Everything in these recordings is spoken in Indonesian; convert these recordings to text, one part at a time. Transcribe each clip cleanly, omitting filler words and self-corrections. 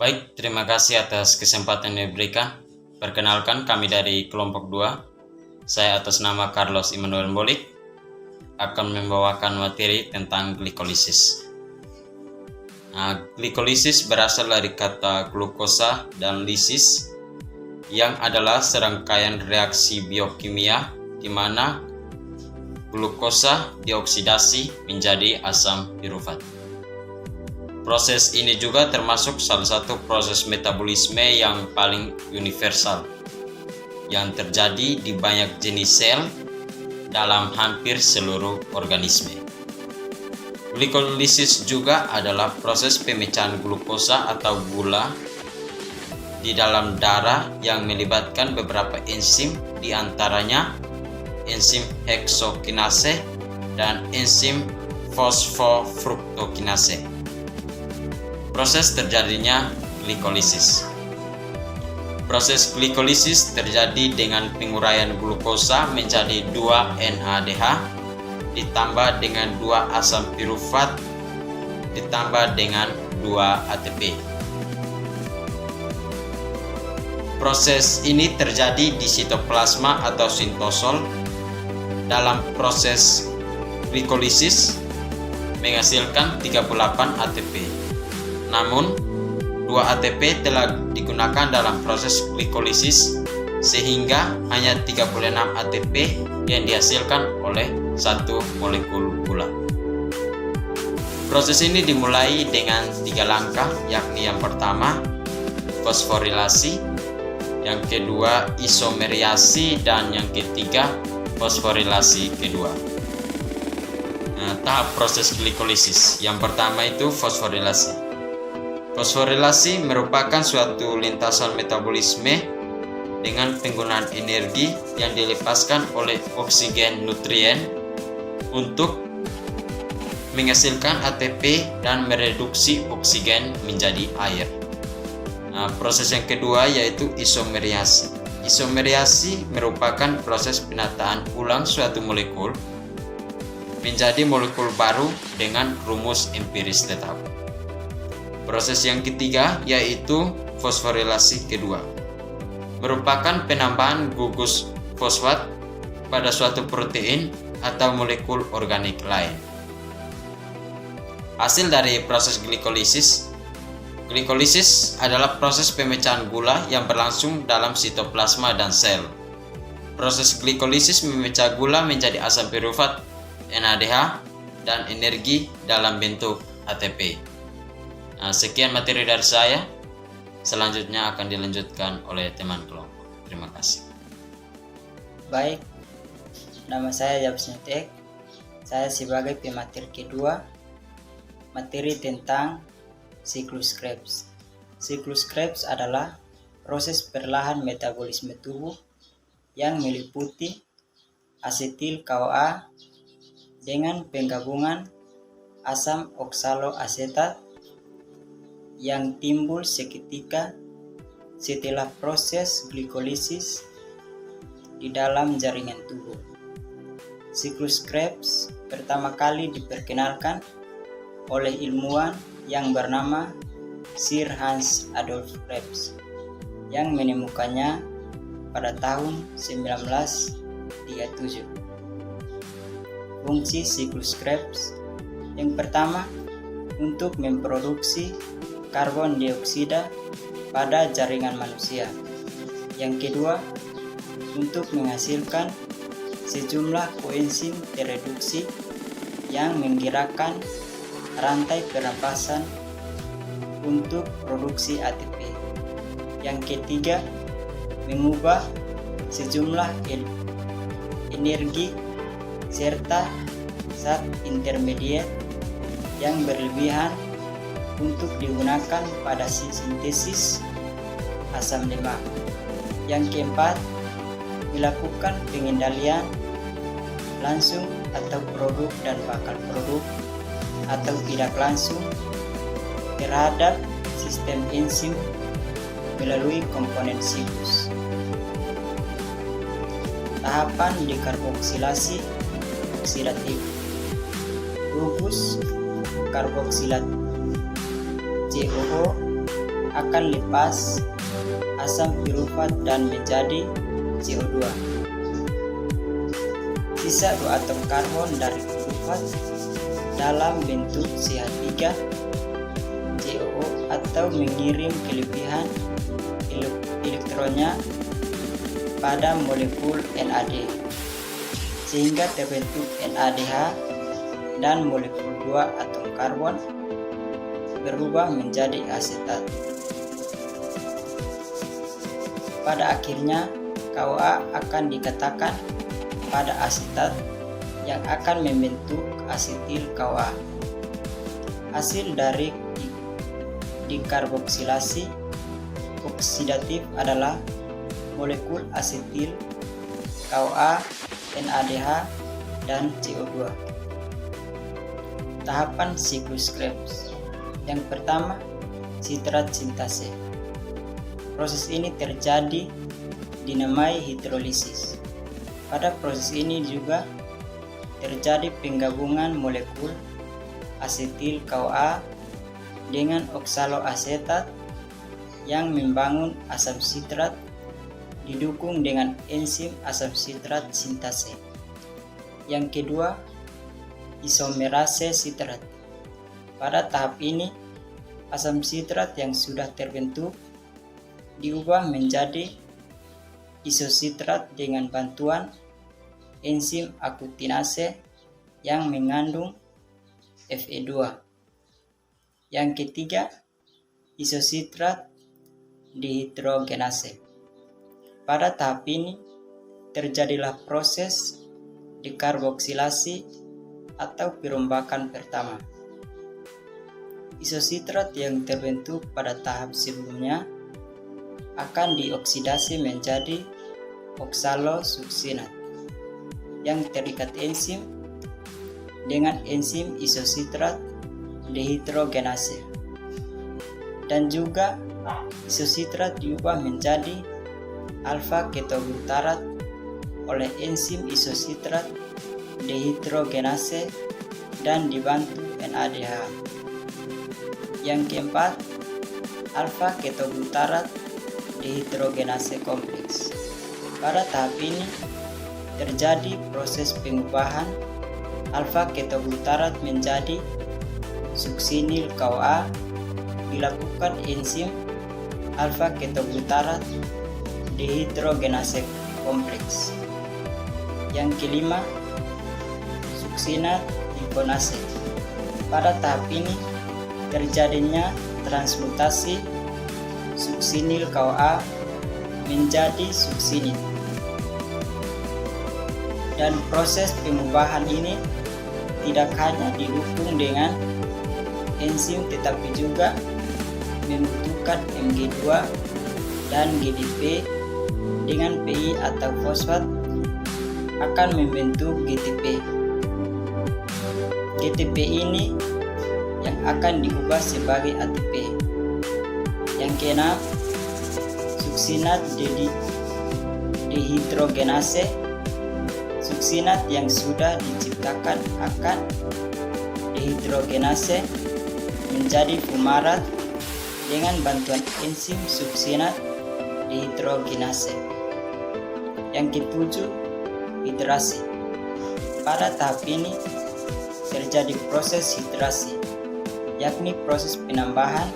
Baik, terima kasih atas kesempatan yang diberikan. Perkenalkan, kami dari kelompok 2. Saya atas nama Carlos Immanuel Bolik akan membawakan materi tentang glikolisis. Glikolisis berasal dari kata glukosa dan lisis, yang adalah serangkaian reaksi biokimia di mana glukosa dioksidasi menjadi asam pirufat. Proses ini juga termasuk salah satu proses metabolisme yang paling universal yang terjadi di banyak jenis sel dalam hampir seluruh organisme. Glikolisis juga adalah proses pemecahan glukosa atau gula di dalam darah yang melibatkan beberapa enzim, di antaranya enzim heksokinase dan enzim fosfofruktokinase. Proses terjadinya glikolisis. Proses glikolisis terjadi dengan penguraian glukosa menjadi 2 NADH ditambah dengan 2 asam pirufat ditambah dengan 2 ATP. Proses ini terjadi di sitoplasma atau sintosol. Dalam proses glikolisis menghasilkan 38 ATP. Namun, 2 ATP telah digunakan dalam proses glikolisis sehingga hanya 36 ATP yang dihasilkan oleh satu molekul gula. Proses ini dimulai dengan 3 langkah, yakni yang pertama fosforilasi, yang kedua isomeriasi, dan yang ketiga fosforilasi kedua. Tahap proses glikolisis yang pertama itu fosforilasi. Fosforilasi merupakan suatu lintasan metabolisme dengan penggunaan energi yang dilepaskan oleh oksigen nutrien untuk menghasilkan ATP dan mereduksi oksigen menjadi air. Proses yang kedua yaitu isomeriasi. Isomeriasi merupakan proses penataan ulang suatu molekul menjadi molekul baru dengan rumus empiris tetap. Proses yang ketiga yaitu fosforilasi kedua, merupakan penambahan gugus fosfat pada suatu protein atau molekul organik lain. Hasil dari proses glikolisis. Glikolisis adalah proses pemecahan gula yang berlangsung dalam sitoplasma dan sel. Proses glikolisis memecah gula menjadi asam pirufat, NADH, dan energi dalam bentuk ATP. Sekian materi dari saya. Selanjutnya akan dilanjutkan oleh teman kelompok. Terima kasih. Baik, nama saya Yabs Nyetek. Saya sebagai pemateri kedua, materi tentang siklus Krebs. Siklus Krebs adalah proses perlahan metabolisme tubuh yang meliputi asetil CoA dengan penggabungan asam oksaloasetat yang timbul seketika setelah proses glikolisis di dalam jaringan tubuh. Siklus Krebs pertama kali diperkenalkan oleh ilmuwan yang bernama Sir Hans Adolf Krebs yang menemukannya pada tahun 1937. Fungsi siklus Krebs yang pertama untuk memproduksi karbon dioksida pada jaringan manusia. Yang kedua, untuk menghasilkan sejumlah koenzim tereduksi yang menggerakkan rantai pernapasan untuk produksi ATP. Yang ketiga, mengubah sejumlah energi serta zat intermediate yang berlebihan untuk digunakan pada sintesis asam lemak. Yang keempat, melakukan pengendalian langsung atau produk dan bakal produk atau tidak langsung terhadap sistem enzim melalui komponen siklus. Tahapan dekarboksilasi oksidatif. Gugus karboksilat COO akan lepas asam pirufat dan menjadi CO2. Sisa 2 atom karbon dari pirufat dalam bentuk CH3 COO atau mengirim kelebihan elektronnya pada molekul NAD sehingga terbentuk NADH dan molekul 2 atom karbon berubah menjadi asetat. Pada akhirnya KOA akan dikatakan pada asetat yang akan membentuk asetil KOA. Hasil dari dekarboksilasi oksidatif adalah molekul asetil KOA, NADH, dan CO2. Tahapan siklus Krebs. Yang pertama, sitrat sintase. Proses ini terjadi dinamai hidrolisis. Pada proses ini juga terjadi penggabungan molekul asetil KOA dengan oksaloasetat yang membangun asam sitrat didukung dengan enzim asam sitrat sintase. Yang kedua, isomerase sitrat. Pada tahap ini, asam sitrat yang sudah terbentuk diubah menjadi isositrat dengan bantuan enzim akutinase yang mengandung Fe2. Yang ketiga, isositrat dihidrogenase. Pada tahap ini terjadilah proses dekarboksilasi atau perombakan pertama. Isositrat yang terbentuk pada tahap sebelumnya akan dioksidasi menjadi oksalosuksinat yang terikat enzim dengan enzim isositrat dehidrogenase, dan juga isositrat diubah menjadi alfa ketoglutarat oleh enzim isositrat dehidrogenase dan dibantu NADH. Yang keempat, alfa ketoglutarat dehidrogenase kompleks. Pada tahap ini terjadi proses pengubahan alfa ketoglutarat menjadi suksinil KOA dilakukan enzim alfa ketoglutarat dehidrogenase kompleks. Yang kelima, suksinat liponase. Pada tahap ini terjadinya transmutasi suksinil KOA menjadi suksinit. Dan proses pengubahan ini tidak hanya didukung dengan enzim tetapi juga membutuhkan Mg2 dan GDP dengan PI atau fosfat akan membentuk GTP. GTP ini yang akan diubah sebagai ATP. Yang keenam, suksinat dehidrogenase. Suksinat yang sudah diciptakan akan dehidrogenase menjadi fumarat dengan bantuan enzim suksinat dehidrogenase. Yang ketujuh, hidrasi. Pada tahap ini terjadi proses hidrasi, yakni proses penambahan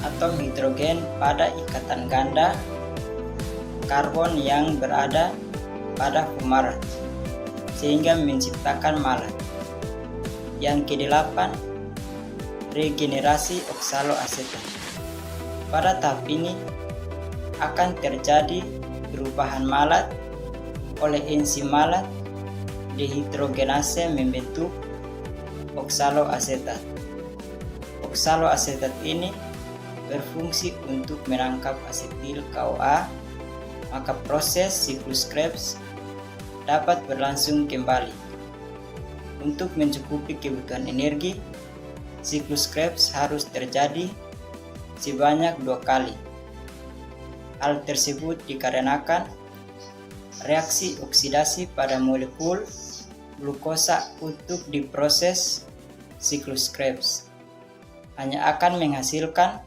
atom hidrogen pada ikatan ganda karbon yang berada pada fumarat sehingga menciptakan malat. Yang kedelapan, regenerasi oksaloasetat. Pada tahap ini akan terjadi perubahan malat oleh enzim malat dehidrogenase membentuk oksaloasetat. Oksaloasetat ini berfungsi untuk menangkap asetil KOA, maka proses siklus Krebs dapat berlangsung kembali. Untuk mencukupi kebutuhan energi, siklus Krebs harus terjadi sebanyak 2 kali. Hal tersebut dikarenakan reaksi oksidasi pada molekul glukosa untuk diproses siklus Krebs hanya akan menghasilkan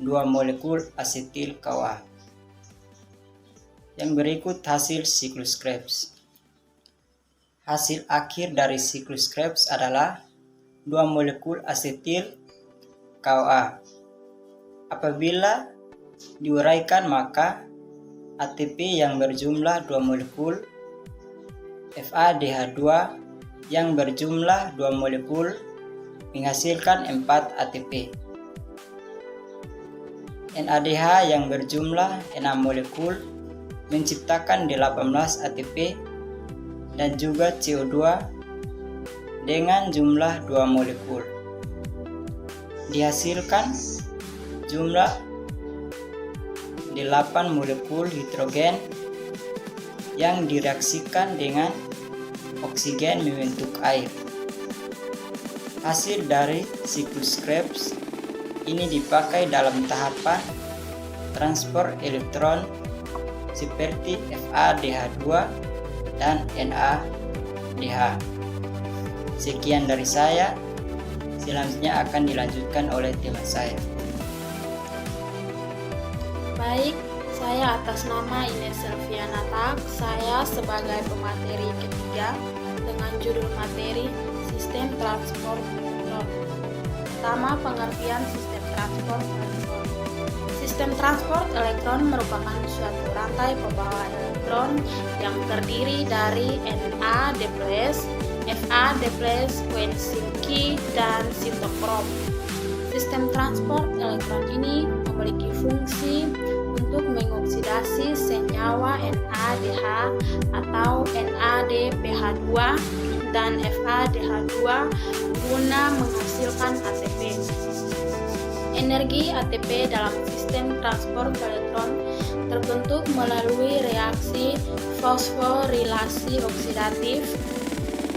2 molekul asetil KOA. Yang berikut hasil siklus Krebs. Hasil akhir dari siklus Krebs adalah 2 molekul asetil KOA. Apabila diuraikan, maka ATP yang berjumlah 2 molekul, FADH2 yang berjumlah 2 molekul menghasilkan 4 ATP. NADH yang berjumlah 6 molekul menciptakan 18 ATP, dan juga CO2 dengan jumlah 2 molekul. Dihasilkan jumlah 8 molekul hidrogen yang direaksikan dengan oksigen membentuk air. Hasil dari siklus Krebs ini dipakai dalam tahapan transport elektron seperti FADH2 dan NADH. Sekian dari saya, selanjutnya akan dilanjutkan oleh teman saya. Baik, saya atas nama Ines Selvianata, saya sebagai pemateri ketiga dengan judul materi Sistem Transport Elektron. Pertama, pengertian sistem transport elektron. Sistem transport elektron merupakan suatu rantai pembawa elektron yang terdiri dari Na-, Fa-, koenzim Q, dan sitokrom. Sistem transport elektron ini memiliki fungsi untuk mengoksidasi senyawa NADH atau NADPH2 dan FADH2 guna menghasilkan ATP. Energi ATP dalam sistem transport elektron terbentuk melalui reaksi fosforilasi oksidatif.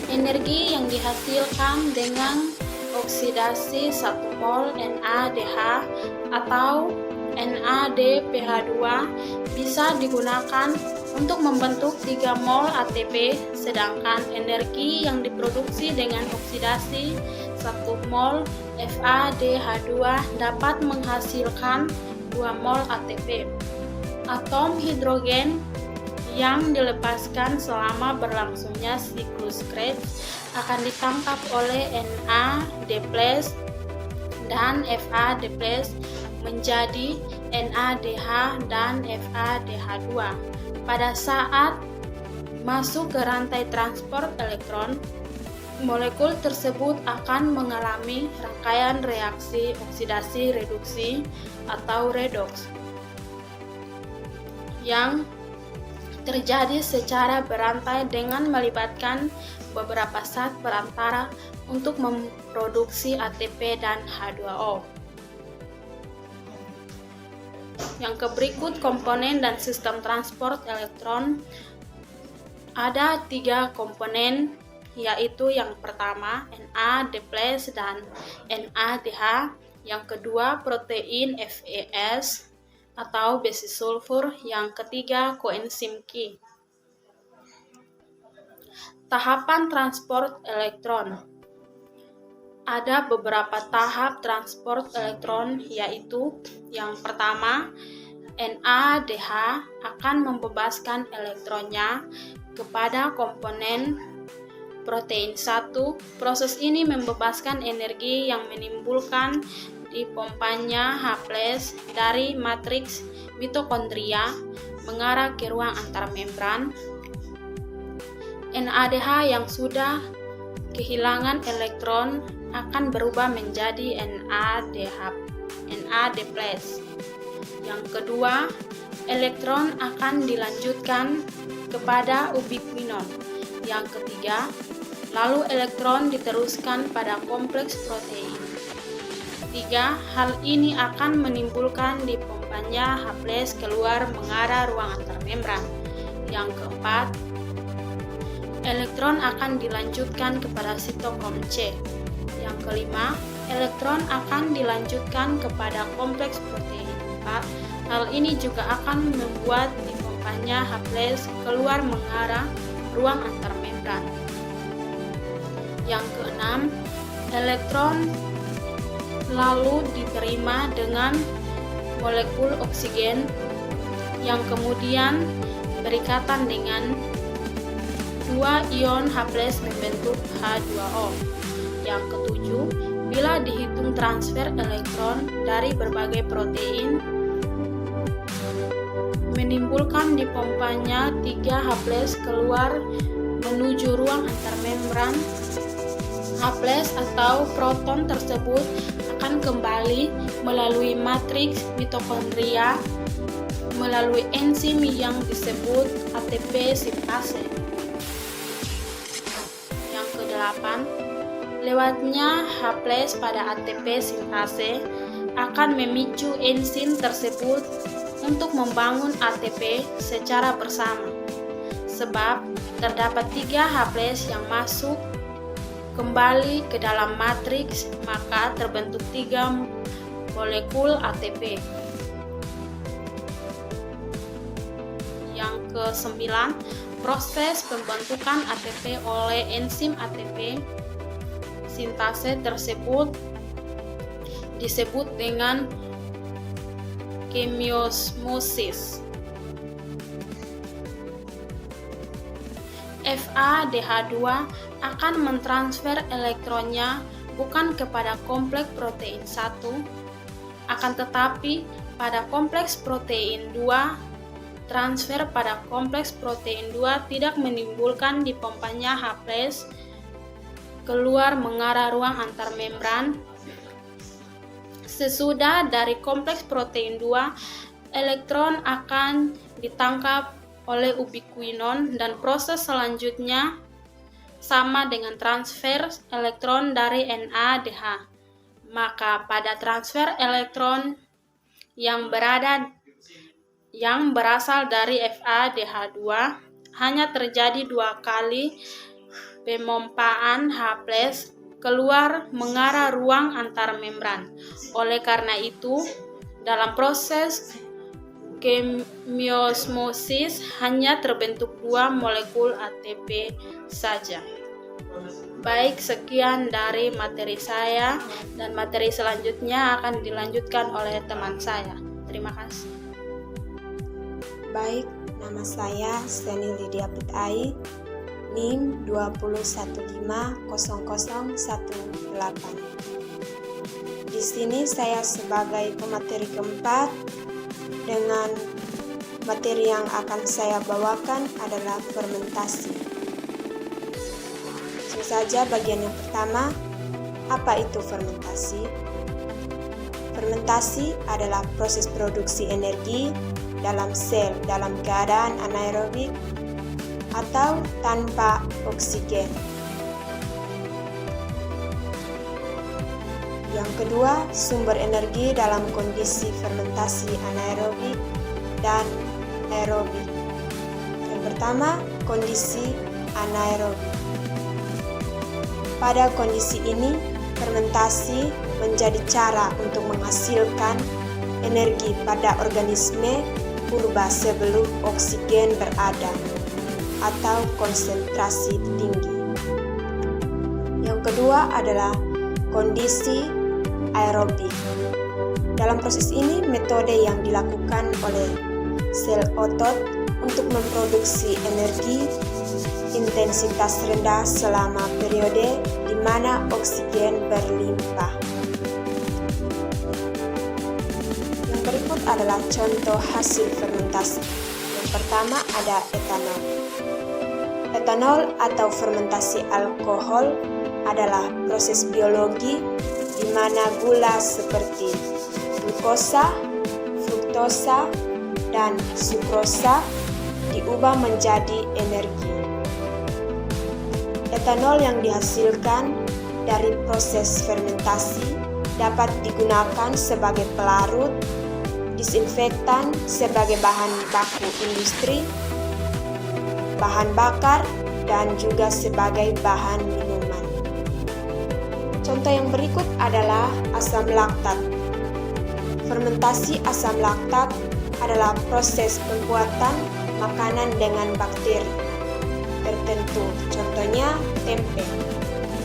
Energi yang dihasilkan dengan oksidasi 1 mol NADH atau NADPH2 bisa digunakan untuk membentuk 3 mol ATP, sedangkan energi yang diproduksi dengan oksidasi 1 mol FADH2 dapat menghasilkan 2 mol ATP. Atom hidrogen yang dilepaskan selama berlangsungnya siklus Krebs akan ditangkap oleh NAD+ dan FAD+ menjadi NADH dan FADH2. Pada saat masuk ke rantai transport elektron, molekul tersebut akan mengalami rangkaian reaksi oksidasi reduksi atau redoks yang terjadi secara berantai dengan melibatkan beberapa zat perantara untuk memproduksi ATP dan H2O. Yang berikut komponen dan sistem transport elektron. Ada 3 komponen, yaitu yang pertama NAD+ dan NADH, yang kedua protein FAS atau besi sulfur, yang ketiga koenzim Q. Tahapan transport elektron. Ada beberapa tahap transport elektron, yaitu yang pertama NADH akan membebaskan elektronnya kepada komponen protein 1. Proses ini membebaskan energi yang menimbulkan dipompanya H+ dari matriks mitokondria mengarah ke ruang antarmembran. NADH yang sudah kehilangan elektron akan berubah menjadi NAD+. Yang kedua, elektron akan dilanjutkan kepada ubiquinon. Yang ketiga, lalu elektron diteruskan pada kompleks protein. 3. Hal ini akan menimbulkan dipompanya H+ keluar mengarah ruang antarmembran. Yang keempat, elektron akan dilanjutkan kepada sitokrom C. Yang kelima, elektron akan dilanjutkan kepada kompleks protein 4. Hal ini juga akan membuat dipompanya H+ keluar mengarah ruang antarmembran. Yang keenam, elektron lalu diterima dengan molekul oksigen yang kemudian berikatan dengan 2 ion H+ membentuk H2O. Yang ketujuh, bila dihitung transfer elektron dari berbagai protein menimbulkan dipompanya 3 H+ keluar menuju ruang antarmembran, H+ atau proton tersebut akan kembali melalui matriks mitokondria melalui enzim yang disebut ATP sintase. Yang kedelapan, lewatnya H+ pada ATP sintase akan memicu enzim tersebut untuk membangun ATP secara bersama. Sebab terdapat 3 H+ yang masuk kembali ke dalam matriks, maka terbentuk 3 molekul ATP. Yang ke-9, proses pembentukan ATP oleh enzim ATP sintase tersebut disebut dengan chemiosmosis. FADH2 akan mentransfer elektronnya bukan kepada kompleks protein 1, akan tetapi pada kompleks protein 2. Transfer pada kompleks protein 2 tidak menimbulkan dipompanya H+ keluar mengarah ruang antarmembran. Sesudah dari kompleks protein 2, elektron akan ditangkap oleh ubiquinon dan proses selanjutnya sama dengan transfer elektron dari NADH. Maka pada transfer elektron yang berasal dari FADH2 hanya terjadi 2 kali pemompaan H+ keluar mengarah ruang antarmembran. Oleh karena itu, dalam proses chemiosmosis hanya terbentuk 2 molekul ATP saja. Baik, sekian dari materi saya, dan materi selanjutnya akan dilanjutkan oleh teman saya. Terima kasih. Baik, nama saya Seni Lydia Putai, NIM 2150018. Di sini saya sebagai pemateri keempat, dengan materi yang akan saya bawakan adalah fermentasi. Langsung saja bagian yang pertama, apa itu fermentasi? Fermentasi adalah proses produksi energi dalam sel dalam keadaan anaerobik atau tanpa oksigen. Yang kedua, sumber energi dalam kondisi fermentasi anaerobik dan aerobik. Yang pertama, kondisi anaerobik. Pada kondisi ini, fermentasi menjadi cara untuk menghasilkan energi pada organisme purba sebelum oksigen berada atau konsentrasi tinggi. Yang kedua adalah kondisi aerobik. Dalam proses ini, metode yang dilakukan oleh sel otot untuk memproduksi energi intensitas rendah selama periode di mana oksigen berlimpah. Yang berikut adalah contoh hasil fermentasi. Yang pertama ada etanol. Etanol atau fermentasi alkohol adalah proses biologi di mana gula seperti glukosa, fruktosa, dan sukrosa diubah menjadi energi. Etanol yang dihasilkan dari proses fermentasi dapat digunakan sebagai pelarut, disinfektan, sebagai bahan baku industri, bahan bakar, dan juga sebagai bahan minuman. Contoh yang berikut adalah asam laktat. Fermentasi asam laktat adalah proses pembuatan makanan dengan bakteri tertentu, contohnya tempe.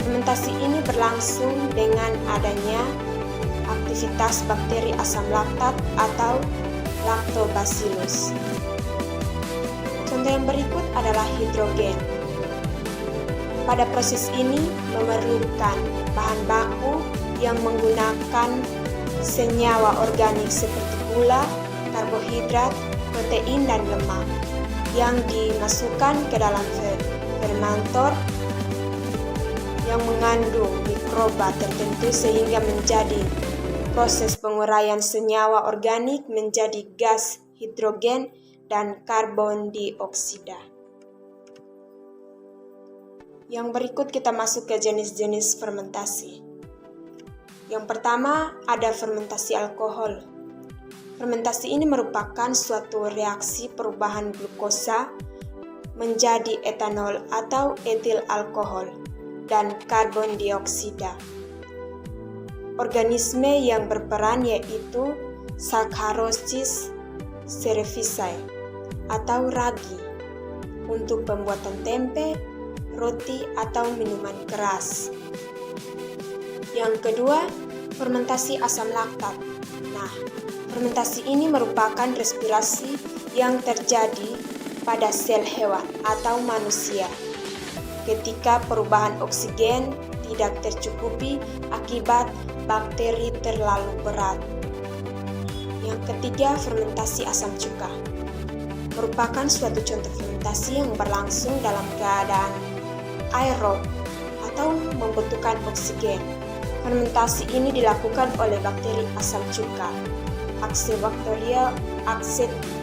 Fermentasi ini berlangsung dengan adanya aktivitas bakteri asam laktat atau Lactobacillus. Contoh yang berikut adalah hidrogen. Pada proses ini memerlukan bahan baku yang menggunakan senyawa organik seperti gula, karbohidrat, protein, dan lemak yang dimasukkan ke dalam fermentator yang mengandung mikroba tertentu sehingga menjadi proses penguraian senyawa organik menjadi gas hidrogen dan karbon dioksida. Yang berikut kita masuk ke jenis-jenis fermentasi. Yang pertama ada fermentasi alkohol. Fermentasi ini merupakan suatu reaksi perubahan glukosa menjadi etanol atau etil alkohol dan karbon dioksida. Organisme yang berperan yaitu Saccharomyces cerevisiae atau ragi untuk pembuatan tempe, roti, atau minuman keras. Yang kedua, fermentasi asam laktat. Nah, fermentasi ini merupakan respirasi yang terjadi pada sel hewan atau manusia ketika perubahan oksigen tidak tercukupi akibat bakteri terlalu berat. Yang ketiga, fermentasi asam cuka merupakan suatu contoh fermentasi yang berlangsung dalam keadaan aerob atau membutuhkan oksigen. Fermentasi ini dilakukan oleh bakteri asam cuka, Acetobacteria aceti,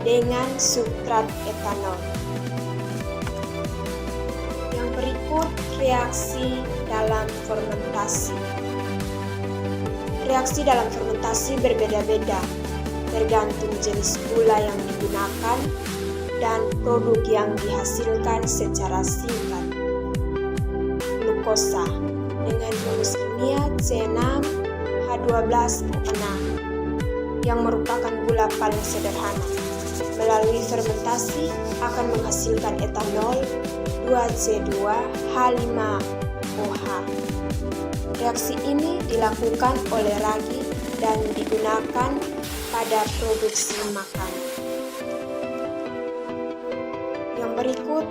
dengan substrat etanol. Yang berikut reaksi dalam fermentasi. Reaksi dalam fermentasi berbeda-beda tergantung jenis gula yang digunakan dan produk yang dihasilkan secara singkat. Glukosa dengan rumus kimia C6H12O6 yang merupakan gula paling sederhana. Melalui fermentasi akan menghasilkan etanol 2C2H5OH. Reaksi ini dilakukan oleh ragi dan digunakan pada produksi makanan. Yang berikut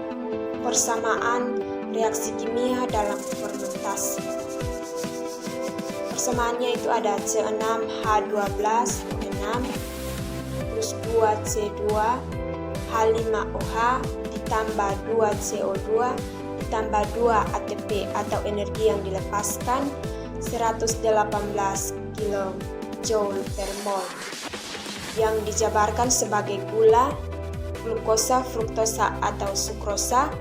persamaan reaksi kimia dalam fermentasi. Persamaannya itu ada C6H12O6 plus 2C2H5OH ditambah 2CO2 ditambah 2 ATP atau energi yang dilepaskan 118 kJ per mol yang dijabarkan sebagai gula, glukosa, fruktosa atau sukrosa,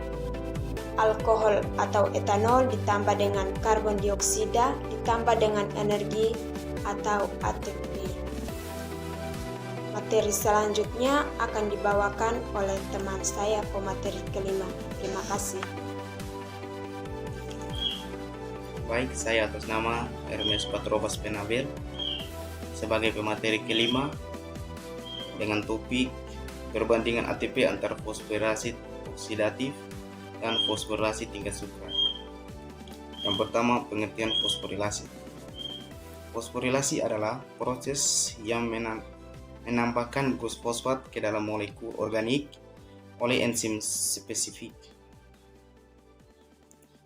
alkohol atau etanol ditambah dengan karbon dioksida ditambah dengan energi atau ATP. Materi selanjutnya akan dibawakan oleh teman saya pemateri kelima. Terima kasih. Baik, saya atas nama Hermes Patrobas Penaber sebagai pemateri kelima dengan topik perbandingan ATP antara fosforilasi oksidatif dan fosforilasi tingkat sukrat. Yang pertama, pengertian fosforilasi. Fosforilasi adalah proses yang menambahkan gus fosfat ke dalam molekul organik oleh enzim spesifik.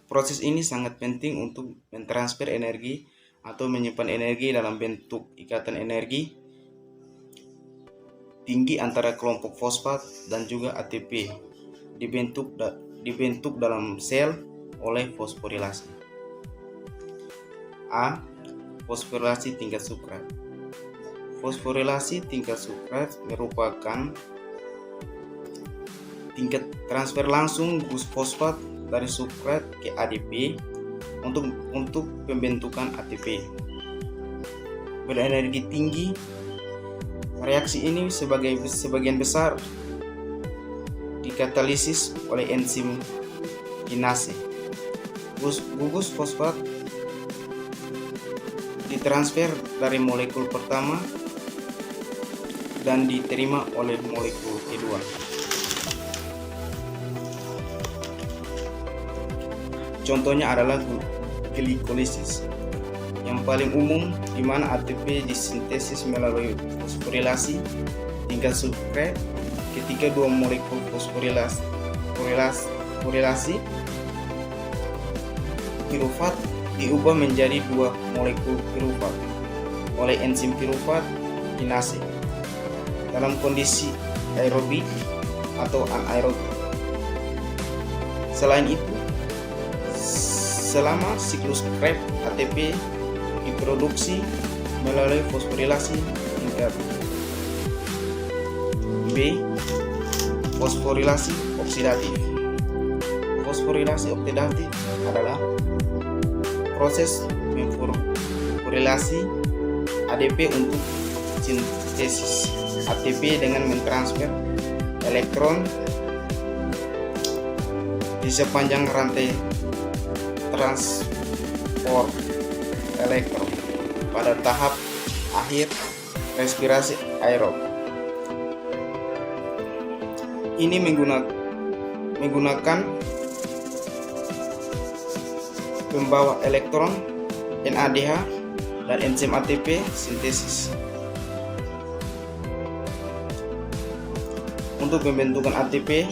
Proses ini sangat penting untuk mentransfer energi atau menyimpan energi dalam bentuk ikatan energi tinggi antara kelompok fosfat dan juga ATP dibentuk dalam sel oleh fosforilasi. A. Fosforilasi tingkat sukrat. Fosforilasi tingkat sukrat merupakan tingkat transfer langsung gus fosfat dari sukrat ke ADP untuk pembentukan ATP. Berenergi tinggi, reaksi ini sebagian besar dikatalisis oleh enzim kinase. Gugus fosfat ditransfer dari molekul pertama dan diterima oleh molekul kedua. Contohnya adalah glikolisis yang paling umum di mana ATP disintesis melalui fosforilasi tingkat substrat ketika dua molekul fosforilasi pirufat diubah menjadi dua molekul pirufat oleh enzim pirufat kinase dalam kondisi aerobik atau anaerobik. Selain itu, selama siklus Krebs ATP diproduksi melalui fosforilasi tingkat B, fosforilasi oksidatif. Fosforilasi oksidatif adalah proses memfosforilasi ADP untuk sintesis ATP dengan mentransfer elektron di sepanjang rantai transport elektron pada tahap akhir respirasi aerob. Ini menggunakan pembawa elektron NADH dan enzim ATP sintesis. Untuk pembentukan ATP,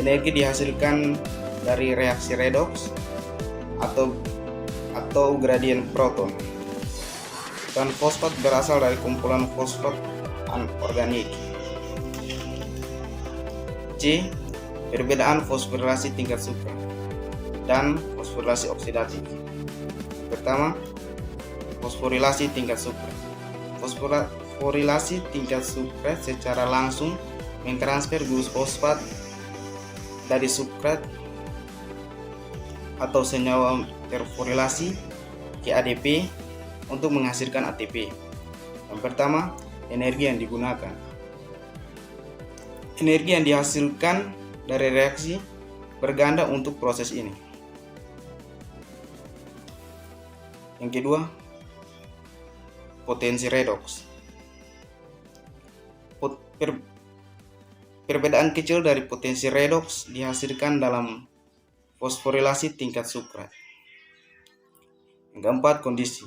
energi dihasilkan dari reaksi redoks atau gradien proton. Dan fosfat berasal dari kumpulan fosfat anorganik. C. Perbedaan fosforilasi tingkat substrat dan fosforilasi oksidatif. Pertama, fosforilasi tingkat substrat. Fosforilasi tingkat substrat secara langsung mentransfer glukosa dari substrat atau senyawa terfosforilasi ke ADP untuk menghasilkan ATP. Yang pertama, energi yang digunakan. Energi yang dihasilkan dari reaksi berganda untuk proses ini. Yang kedua, potensi redoks. Perbedaan kecil dari potensi redoks dihasilkan dalam fosforilasi tingkat substrat. Yang keempat, kondisi.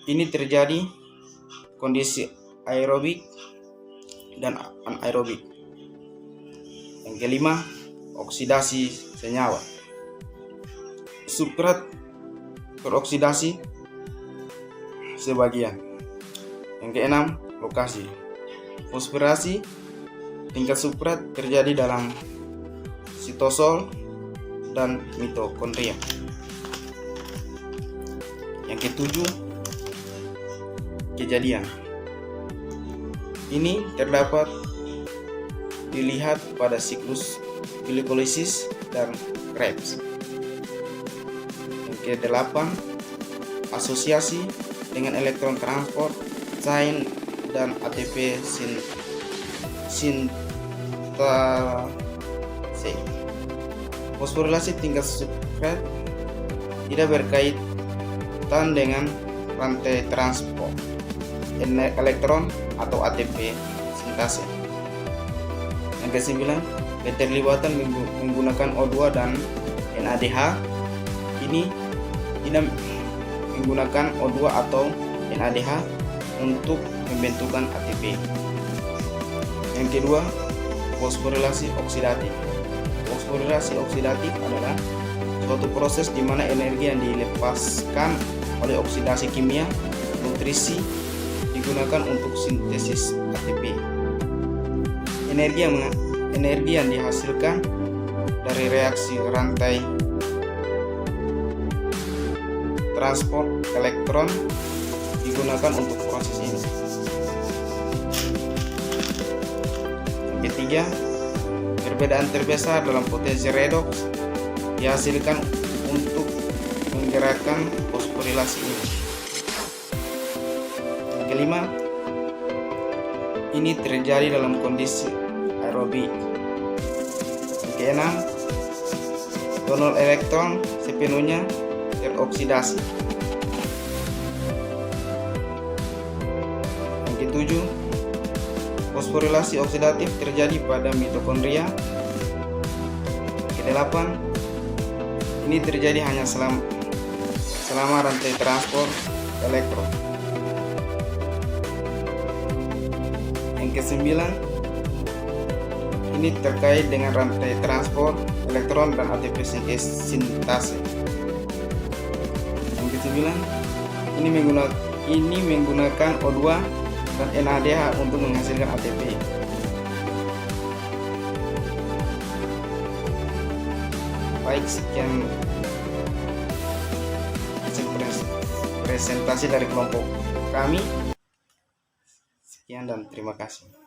Ini terjadi kondisi aerobik dan anaerobik. Yang kelima, oksidasi senyawa. Substrat teroksidasi sebagian. Yang keenam, lokasi. Fosforilasi tingkat substrat terjadi dalam sitosol dan mitokondria. Yang ketujuh, kejadian. Ini terdapat dilihat pada siklus glikolisis dan Krebs. Yang ke-8, asosiasi dengan elektron transport, chain dan ATP sintase. Fosforilasi tingkat substrat tidak berkaitan dengan rantai transport elektron atau ATP sintase. Yang ke-9, keterlibatan menggunakan O2 dan NADH. Ini tidak menggunakan O2 atau NADH untuk pembentukan ATP. Yang kedua, fosforilasi oksidatif. Fosforilasi oksidatif adalah suatu proses di mana energi yang dilepaskan oleh oksidasi kimia nutrisi digunakan untuk sintesis ATP. Energi yang dihasilkan dari reaksi rantai transport elektron digunakan untuk proses ini. Yang ketiga, perbedaan terbesar dalam potensi redoks dihasilkan untuk menggerakkan fosforilasi ini. Yang kelima, ini terjadi dalam kondisi aerobik. Yang keenam, donor elektron sepenuhnya teroksidasi. Yang ketujuh, fosforilasi oksidatif terjadi pada mitokondria. Ke-8, ini terjadi hanya selama rantai transport elektron. Yang kesembilan, ini terkait dengan rantai transport elektron dan ATP sintase. Yang kesembilan, ini menggunakan O2 dan NADH untuk menghasilkan ATP. Baik, sekian presentasi dari kelompok kami. Sekian dan terima kasih.